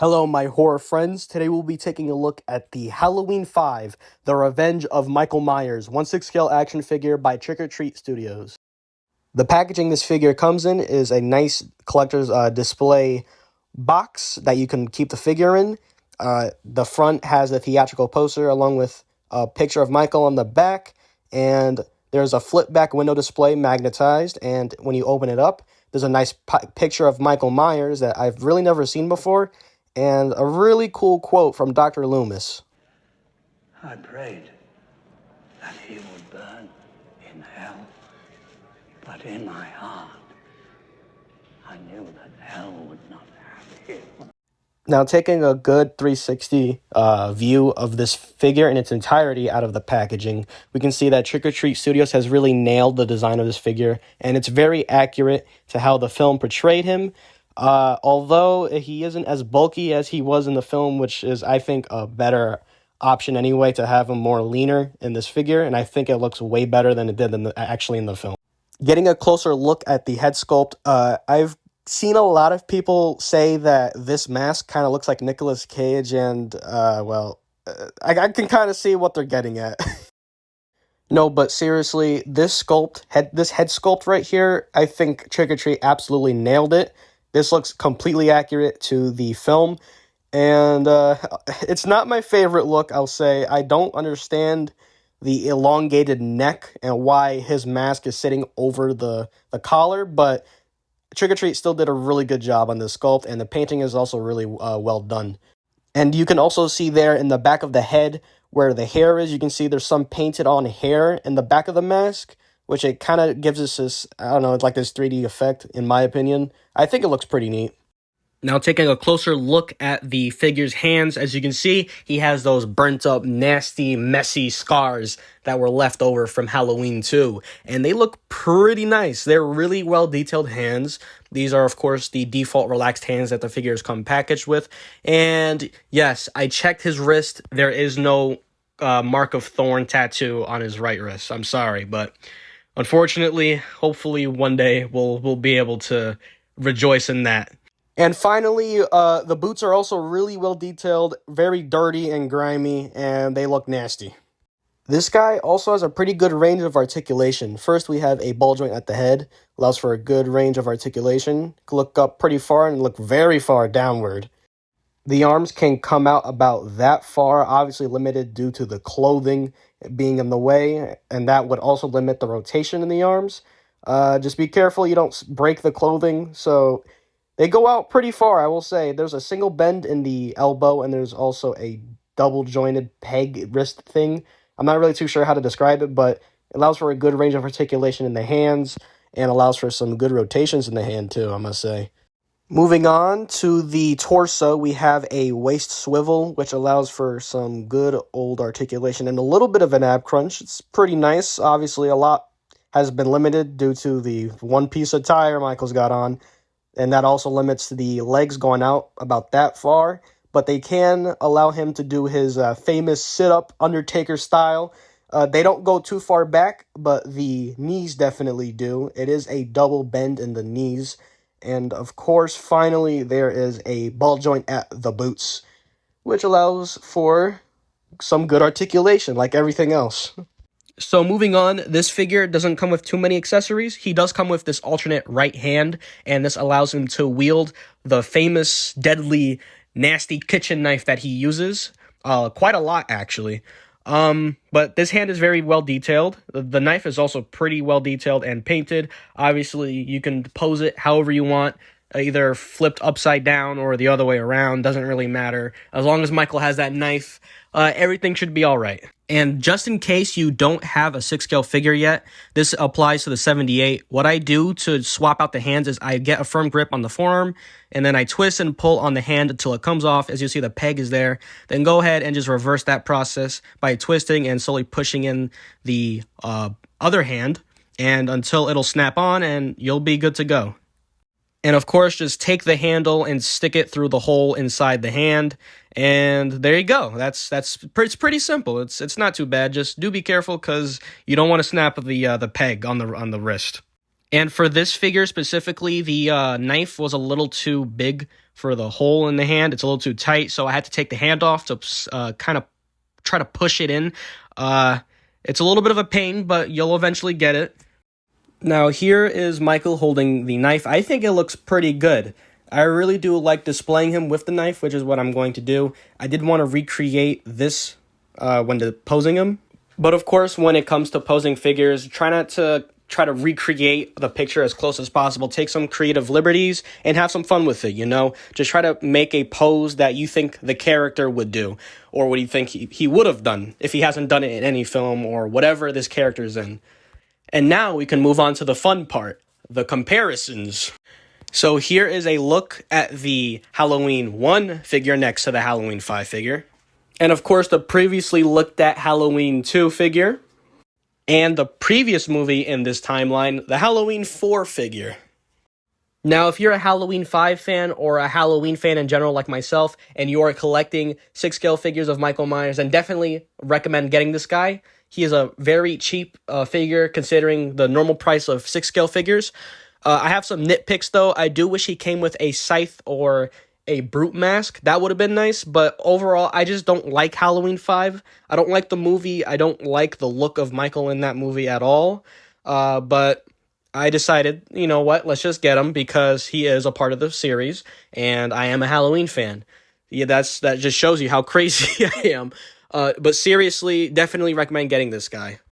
Hello, my horror friends. Today we'll be taking a look at the Halloween 5, The Revenge of Michael Myers, 1/6 scale action figure by Trick or Treat Studios. The packaging this figure comes in is a nice collector's display box that you can keep the figure in. The front has a theatrical poster along with a picture of Michael on the back, and there's a flip back window display magnetized, and when you open it up, there's a nice picture of Michael Myers that I've really never seen before, and a really cool quote from Dr. Loomis. I prayed that he would burn in hell, but in my heart, I knew that hell would not have him. Now, taking a good 360 view of this figure in its entirety out of the packaging, we can see that Trick or Treat Studios has really nailed the design of this figure, and it's very accurate to how the film portrayed him. Although he isn't as bulky as he was in the film, which is, I think, a better option anyway, to have him more leaner in this figure, and I think it looks way better than it did actually in the film. Getting a closer look at the head sculpt, I've seen a lot of people say that this mask kind of looks like Nicolas Cage, and, I can kind of see what they're getting at. No, but seriously, this head sculpt right here, I think Trick or Treat absolutely nailed it. This looks completely accurate to the film, and it's not my favorite look, I'll say. I don't understand the elongated neck and why his mask is sitting over the collar, but Trick or Treat still did a really good job on this sculpt, and the painting is also really well done. And you can also see there in the back of the head where the hair is, you can see there's some painted on hair in the back of the mask, which it kind of gives us this, I don't know, it's like this 3D effect, in my opinion. I think it looks pretty neat. Now, taking a closer look at the figure's hands, as you can see, he has those burnt up, nasty, messy scars that were left over from Halloween 2. And they look pretty nice. They're really well-detailed hands. These are, of course, the default relaxed hands that the figures come packaged with. And yes, I checked his wrist. There is no mark of thorn tattoo on his right wrist. I'm sorry, but unfortunately, hopefully one day we'll be able to rejoice in that. And finally, the boots are also really well detailed, very dirty and grimy, and they look nasty. This guy also has a pretty good range of articulation. First, we have a ball joint at the head, allows for a good range of articulation. Can look up pretty far and look very far downward. The arms can come out about that far, obviously limited due to the clothing being in the way, and that would also limit the rotation in the arms. Just be careful you don't break the clothing, so they go out pretty far, I will say. There's a single bend in the elbow, and there's also a double-jointed peg wrist thing. I'm not really too sure how to describe it, but it allows for a good range of articulation in the hands, and allows for some good rotations in the hand, too, I must say. Moving on to the torso, we have a waist swivel, which allows for some good old articulation and a little bit of an ab crunch. It's pretty nice. Obviously, a lot has been limited due to the one piece of tire Michael's got on, and that also limits the legs going out about that far, but they can allow him to do his famous sit-up Undertaker style. They don't go too far back, but the knees definitely do. It is a double bend in the knees. And of course, finally, there is a ball joint at the boots, which allows for some good articulation, like everything else. So moving on, this figure doesn't come with too many accessories. He does come with this alternate right hand, and this allows him to wield the famous, deadly, nasty kitchen knife that he uses. Quite a lot, actually. But this hand is very well detailed. The knife is also pretty well detailed and painted. Obviously, you can pose it however you want, either flipped upside down or the other way around. Doesn't really matter. As long as Michael has that knife, everything should be all right. And just in case you don't have a 6-scale figure yet, this applies to the 78. What I do to swap out the hands is I get a firm grip on the forearm, and then I twist and pull on the hand until it comes off. As you see, the peg is there. Then go ahead and just reverse that process by twisting and slowly pushing in the other hand, and until it'll snap on, and you'll be good to go. And of course, just take the handle and stick it through the hole inside the hand, and there you go. It's pretty simple. It's not too bad. Just do be careful because you don't want to snap the peg on the wrist. And for this figure specifically, the knife was a little too big for the hole in the hand. It's a little too tight, so I had to take the hand off to kind of try to push it in. It's a little bit of a pain, but you'll eventually get it. Now, here is Michael holding the knife. I think it looks pretty good. I really do like displaying him with the knife, which is what I'm going to do. I did want to recreate this when posing him. But of course, when it comes to posing figures, try not to recreate the picture as close as possible. Take some creative liberties and have some fun with it, you know? Just try to make a pose that you think the character would do, or what do you think he would have done if he hasn't done it in any film or whatever this character's in. And now we can move on to the fun part, the comparisons. So here is a look at the Halloween 1 figure next to the Halloween 5 figure. And of course, the previously looked at Halloween 2 figure. And the previous movie in this timeline, the Halloween 4 figure. Now, if you're a Halloween 5 fan or a Halloween fan in general like myself, and you are collecting 6-scale figures of Michael Myers, then definitely recommend getting this guy. He is a very cheap figure considering the normal price of 6-scale figures. I have some nitpicks, though. I do wish he came with a scythe or a brute mask. That would have been nice, but overall, I just don't like Halloween 5. I don't like the movie. I don't like the look of Michael in that movie at all. But I decided, you know what, let's just get him because he is a part of the series, and I am a Halloween fan. Yeah, that just shows you how crazy I am. But seriously, definitely recommend getting this guy.